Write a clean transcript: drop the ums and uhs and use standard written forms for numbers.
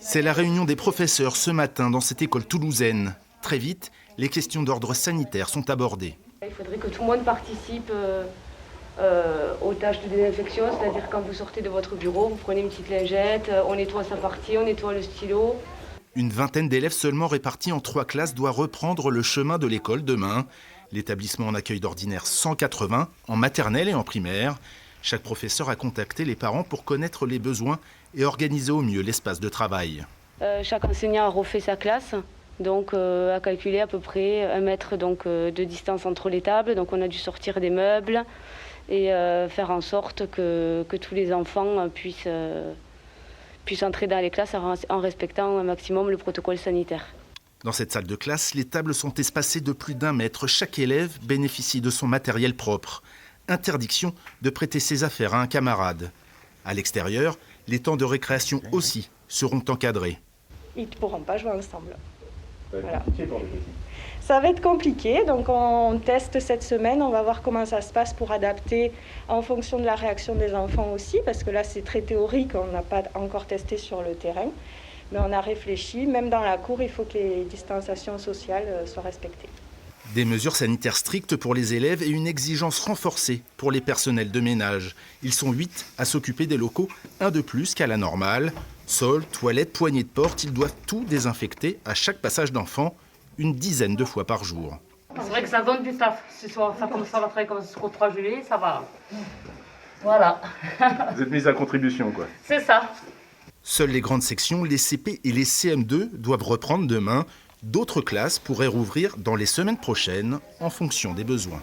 C'est la réunion des professeurs ce matin dans cette école toulousaine. Très vite, les questions d'ordre sanitaire sont abordées. Il faudrait que tout le monde participe aux tâches de désinfection, c'est-à-dire quand vous sortez de votre bureau, vous prenez une petite lingette, on nettoie sa partie, on nettoie le stylo. Une vingtaine d'élèves seulement répartis en 3 classes doit reprendre le chemin de l'école demain. L'établissement en accueille d'ordinaire 180 en maternelle et en primaire. Chaque professeur a contacté les parents pour connaître les besoins et organiser au mieux l'espace de travail. Chaque enseignant a refait sa classe, donc a calculé à peu près 1 mètre de distance entre les tables. Donc on a dû sortir des meubles et faire en sorte que tous les enfants puissent entrer dans les classes en respectant un maximum le protocole sanitaire. Dans cette salle de classe, les tables sont espacées de plus d'1 mètre. Chaque élève bénéficie de son matériel propre. Interdiction de prêter ses affaires à un camarade. À l'extérieur, les temps de récréation aussi seront encadrés. Ils ne pourront pas jouer ensemble. Voilà. Ça va être compliqué, donc on teste cette semaine, on va voir comment ça se passe pour adapter en fonction de la réaction des enfants aussi, parce que là c'est très théorique, on n'a pas encore testé sur le terrain, mais on a réfléchi, même dans la cour, il faut que les distanciations sociales soient respectées. Des mesures sanitaires strictes pour les élèves et une exigence renforcée pour les personnels de ménage. Ils sont 8 à s'occuper des locaux, 1 de plus qu'à la normale. Sol, toilettes, poignées de porte, ils doivent tout désinfecter à chaque passage d'enfant, une dizaine de fois par jour. C'est vrai que ça donne du taf. Si ça commence à travailler comme jusqu'au 3 juillet, ça va. Voilà. Vous êtes mis à contribution, quoi. C'est ça. Seules les grandes sections, les CP et les CM2 doivent reprendre demain. D'autres classes pourraient rouvrir dans les semaines prochaines en fonction des besoins.